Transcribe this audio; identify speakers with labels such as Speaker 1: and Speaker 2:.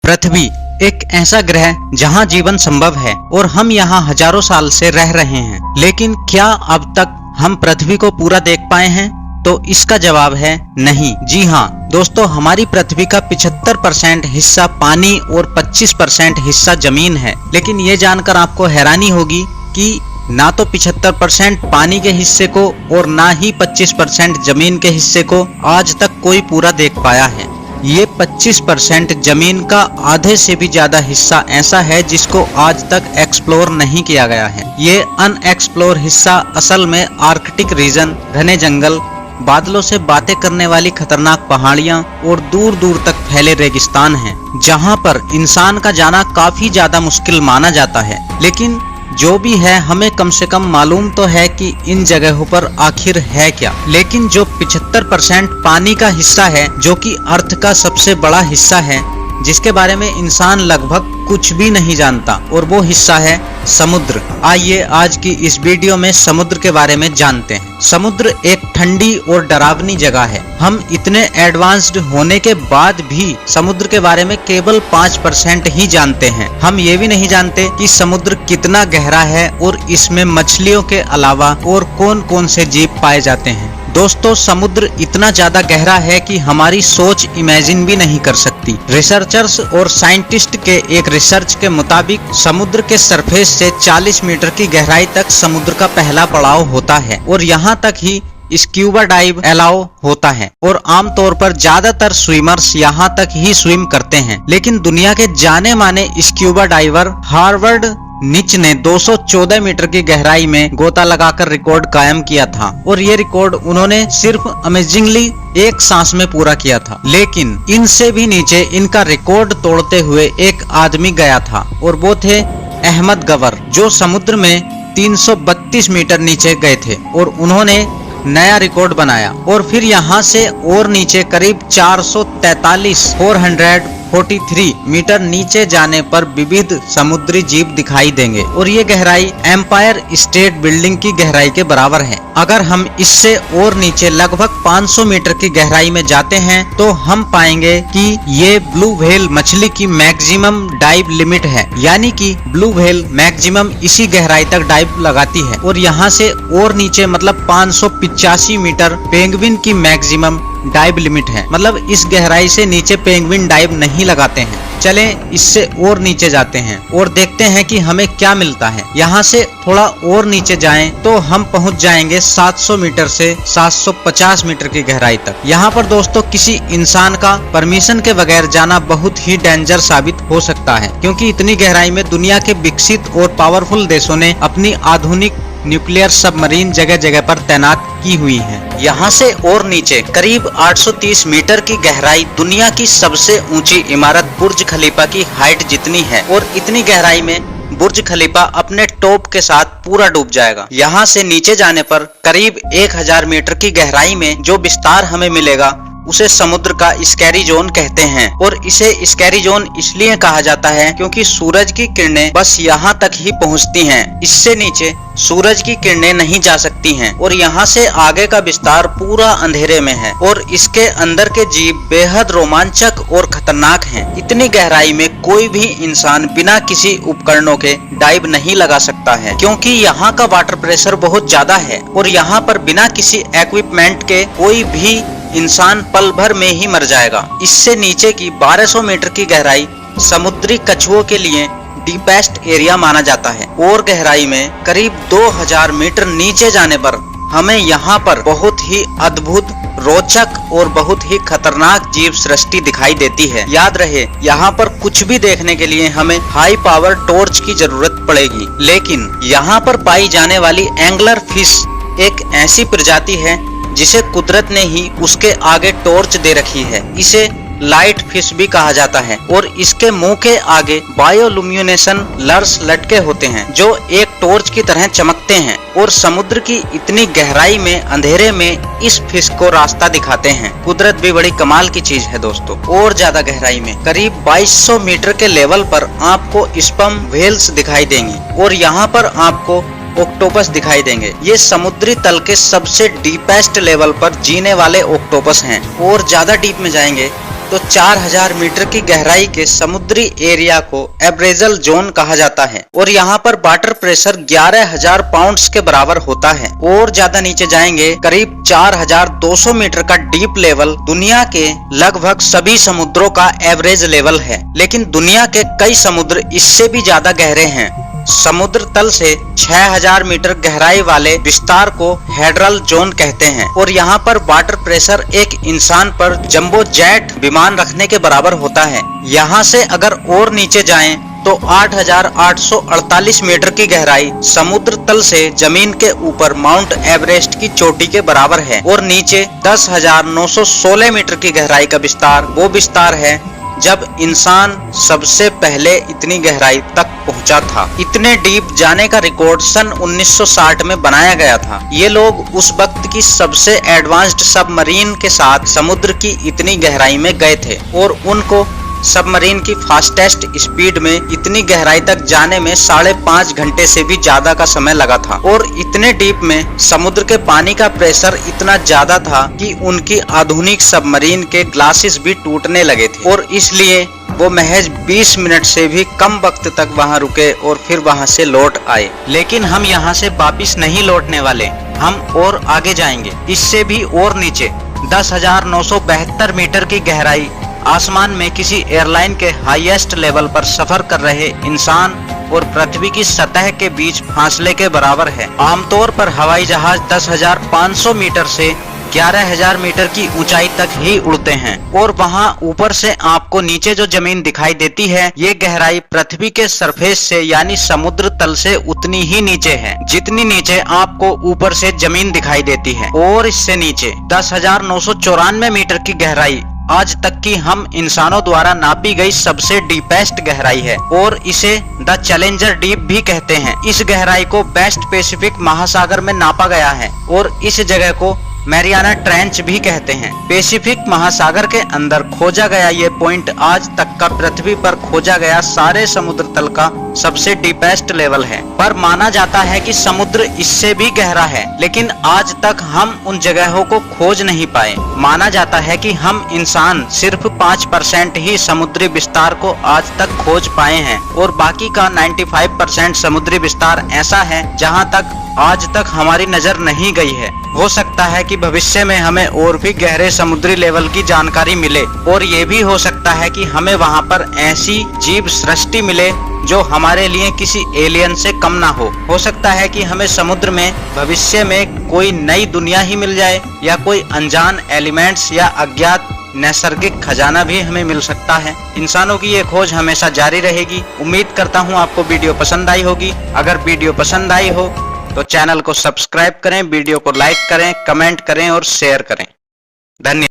Speaker 1: पृथ्वी एक ऐसा ग्रह जहां जीवन संभव है और हम यहां हजारों साल से रह रहे हैं, लेकिन क्या अब तक हम पृथ्वी को पूरा देख पाए हैं? तो इसका जवाब है नहीं। जी हाँ दोस्तों, हमारी पृथ्वी का 75% हिस्सा पानी और 25% हिस्सा जमीन है। लेकिन ये जानकर आपको हैरानी होगी कि ना तो 75% पानी के हिस्से को और ना ही 25% जमीन के हिस्से को आज तक कोई पूरा देख पाया है। ये 25% जमीन का आधे से भी ज्यादा हिस्सा ऐसा है जिसको आज तक एक्सप्लोर नहीं किया गया है। ये अनएक्सप्लोर हिस्सा असल में आर्कटिक रीजन, घने जंगल, बादलों से बातें करने वाली खतरनाक पहाड़ियां और दूर दूर तक फैले रेगिस्तान हैं, जहां पर इंसान का जाना काफी ज्यादा मुश्किल माना जाता है। लेकिन जो भी है, हमें कम से कम मालूम तो है कि इन जगहों पर आखिर है क्या। लेकिन जो 75% पानी का हिस्सा है, जो कि अर्थ का सबसे बड़ा हिस्सा है, जिसके बारे में इंसान लगभग कुछ भी नहीं जानता, और वो हिस्सा है समुद्र। आइए आज की इस वीडियो में समुद्र के बारे में जानते हैं। समुद्र एक ठंडी और डरावनी जगह है। हम इतने एडवांस्ड होने के बाद भी समुद्र के बारे में केवल 5% ही जानते हैं। हम ये भी नहीं जानते कि समुद्र कितना गहरा है और इसमें मछलियों के अलावा और कौन कौन से जीव पाए जाते हैं। दोस्तों, समुद्र इतना ज्यादा गहरा है कि हमारी सोच इमेजिन भी नहीं कर सकती। रिसर्चर्स और साइंटिस्ट के एक रिसर्च के मुताबिक समुद्र के सरफेस से 40 मीटर की गहराई तक समुद्र का पहला पड़ाव होता है और यहाँ तक ही स्क्यूबा डाइव अलाउ होता है, और आमतौर पर ज्यादातर स्विमर्स यहाँ तक ही स्विम करते हैं। लेकिन दुनिया के जाने माने स्क्यूबा डाइवर हार्वर्ड निच ने 214 मीटर की गहराई में गोता लगाकर रिकॉर्ड कायम किया था, और ये रिकॉर्ड उन्होंने सिर्फ अमेजिंगली एक सांस में पूरा किया था। लेकिन इनसे भी नीचे इनका रिकॉर्ड तोड़ते हुए एक आदमी गया था, और वो थे अहमद गवर, जो समुद्र में 332 मीटर नीचे गए थे और उन्होंने नया रिकॉर्ड बनाया। और फिर यहाँ से और नीचे करीब 443 मीटर नीचे जाने पर विविध समुद्री जीव दिखाई देंगे, और ये गहराई एम्पायर स्टेट बिल्डिंग की गहराई के बराबर है। अगर हम इससे और नीचे लगभग 500 मीटर की गहराई में जाते हैं तो हम पाएंगे कि ये ब्लू व्हेल मछली की मैक्सिमम डाइव लिमिट है, यानी कि ब्लू व्हेल मैक्सिमम इसी गहराई तक डाइव लगाती है। और यहाँ से और नीचे मतलब 585 मीटर पेंगुइन की मैक्सिमम डाइव लिमिट है, मतलब इस गहराई से नीचे पेंगुइन डाइव नहीं लगाते हैं। चलें इससे और नीचे जाते हैं और देखते हैं कि हमें क्या मिलता है। यहाँ से थोड़ा और नीचे जाएं तो हम पहुँच जाएंगे 700 मीटर से 750 मीटर की गहराई तक। यहाँ पर दोस्तों किसी इंसान का परमिशन के बगैर जाना बहुत ही डेंजर साबित हो सकता है, क्योंकि इतनी गहराई में दुनिया के विकसित और पावरफुल देशों ने अपनी आधुनिक न्यूक्लियर सबमरीन जगह जगह पर तैनात की हुई है। यहाँ से और नीचे करीब 830 मीटर की गहराई दुनिया की सबसे ऊंची इमारत बुर्ज खलीफा की हाइट जितनी है, और इतनी गहराई में बुर्ज खलीफा अपने टॉप के साथ पूरा डूब जाएगा। यहाँ से नीचे जाने पर करीब 1000 मीटर की गहराई में जो विस्तार हमें मिलेगा उसे समुद्र का स्कैरी जोन कहते हैं, और इसे स्कैरी जोन इसलिए कहा जाता है क्योंकि सूरज की किरणें बस यहाँ तक ही पहुँचती हैं। इससे नीचे सूरज की किरणें नहीं जा सकती हैं, और यहाँ से आगे का विस्तार पूरा अंधेरे में है, और इसके अंदर के जीव बेहद रोमांचक और खतरनाक हैं। इतनी गहराई में कोई भी इंसान बिना किसी उपकरणों के डाइव नहीं लगा सकता है, क्योंकि यहाँ का वाटर प्रेशर बहुत ज्यादा है, और यहाँ पर बिना किसी इक्विपमेंट के कोई भी इंसान पल भर में ही मर जाएगा। इससे नीचे की 1200 मीटर की गहराई समुद्री कछुओं के लिए डीपेस्ट एरिया माना जाता है, और गहराई में करीब 2000 मीटर नीचे जाने पर हमें यहाँ पर बहुत ही अद्भुत, रोचक और बहुत ही खतरनाक जीव सृष्टि दिखाई देती है। याद रहे, यहाँ पर कुछ भी देखने के लिए हमें हाई पावर टॉर्च की जरूरत पड़ेगी। लेकिन यहाँ पर पाई जाने वाली एंगलर फिश एक ऐसी प्रजाति है जिसे कुदरत ने ही उसके आगे टॉर्च दे रखी है। इसे लाइट फिश भी कहा जाता है, और इसके मुंह के आगे बायोलुमिनेशन लर्स लटके होते हैं जो एक टॉर्च की तरह चमकते हैं, और समुद्र की इतनी गहराई में अंधेरे में इस फिश को रास्ता दिखाते हैं। कुदरत भी बड़ी कमाल की चीज है दोस्तों। और ज्यादा गहराई में करीब 2200 मीटर के लेवल पर आपको स्पर्म व्हेल्स दिखाई देंगी, और यहाँ पर आपको ऑक्टोपस दिखाई देंगे। ये समुद्री तल के सबसे डीपेस्ट लेवल पर जीने वाले ऑक्टोपस हैं, और ज्यादा डीप में जाएंगे तो 4000 मीटर की गहराई के समुद्री एरिया को एब्रेजल जोन कहा जाता है और यहाँ पर वाटर प्रेशर 11,000 पाउंड्स के बराबर होता है। और ज्यादा नीचे जाएंगे, करीब 4200 मीटर का डीप लेवल दुनिया के लगभग सभी समुद्रों का एवरेज लेवल है, लेकिन दुनिया के कई समुद्र इससे भी ज्यादा गहरे हैं। समुद्र तल से 6000 मीटर गहराई वाले विस्तार को हेड्रल जोन कहते हैं और यहाँ पर वाटर प्रेशर एक इंसान पर जंबो जेट विमान रखने के बराबर होता है। यहाँ से अगर और नीचे जाएं तो 8848 मीटर की गहराई समुद्र तल से जमीन के ऊपर माउंट एवरेस्ट की चोटी के बराबर है और नीचे 10,916 मीटर की गहराई का विस्तार वो विस्तार है जब इंसान सबसे पहले इतनी गहराई तक पहुंचा था। इतने डीप जाने का रिकॉर्ड सन 1960 में बनाया गया था। ये लोग उस वक्त की सबसे एडवांस्ड सबमरीन के साथ समुद्र की इतनी गहराई में गए थे और उनको सबमरीन की फास्टेस्ट स्पीड में इतनी गहराई तक जाने में 5.5 घंटे से भी ज्यादा का समय लगा था। और इतने डीप में समुद्र के पानी का प्रेशर इतना ज्यादा था कि उनकी आधुनिक सबमरीन के ग्लासेस भी टूटने लगे थे और इसलिए वो महज 20 मिनट से भी कम वक्त तक वहाँ रुके और फिर वहाँ से लौट आए। लेकिन हम यहाँ से वापिस नहीं लौटने वाले, हम और आगे जाएंगे, इससे भी और नीचे 10,972 मीटर की गहराई आसमान में किसी एयरलाइन के हाईएस्ट लेवल पर सफर कर रहे इंसान और पृथ्वी की सतह के बीच फासले के बराबर है। आमतौर पर हवाई जहाज 10,500 मीटर से 11,000 मीटर की ऊंचाई तक ही उड़ते हैं और वहां ऊपर से आपको नीचे जो जमीन दिखाई देती है, ये गहराई पृथ्वी के सरफेस से यानी समुद्र तल से उतनी ही नीचे है जितनी नीचे आपको ऊपर से जमीन दिखाई देती है। और इससे नीचे 10,994 मीटर की गहराई आज तक की हम इंसानों द्वारा नापी गई सबसे डीपेस्ट गहराई है और इसे द चैलेंजर डीप भी कहते हैं। इस गहराई को वेस्ट पैसिफिक महासागर में नापा गया है और इस जगह को मैरियाना ट्रेंच भी कहते हैं। पैसिफिक महासागर के अंदर खोजा गया ये पॉइंट आज तक का पृथ्वी पर खोजा गया सारे समुद्र तल का सबसे डीपेस्ट लेवल है। पर माना जाता है कि समुद्र इससे भी गहरा है, लेकिन आज तक हम उन जगहों को खोज नहीं पाए। माना जाता है कि हम इंसान सिर्फ 5% ही समुद्री विस्तार को आज तक खोज पाए हैं और बाकी का 95% समुद्री विस्तार ऐसा है जहाँ तक आज तक हमारी नजर नहीं गई है। हो सकता है कि भविष्य में हमें और भी गहरे समुद्री लेवल की जानकारी मिले और ये भी हो सकता है कि हमें वहाँ पर ऐसी जीव सृष्टि मिले जो हमारे लिए किसी एलियन से कम ना हो सकता है कि हमें समुद्र में भविष्य में कोई नई दुनिया ही मिल जाए या कोई अनजान एलिमेंट्स या अज्ञात नैसर्गिक खजाना भी हमें मिल सकता है। इंसानों की ये खोज हमेशा जारी रहेगी। उम्मीद करता हूँ आपको वीडियो पसंद आई होगी। अगर वीडियो पसंद आई हो तो चैनल को सब्सक्राइब करें, वीडियो को लाइक करें, कमेंट करें और शेयर करें। धन्यवाद।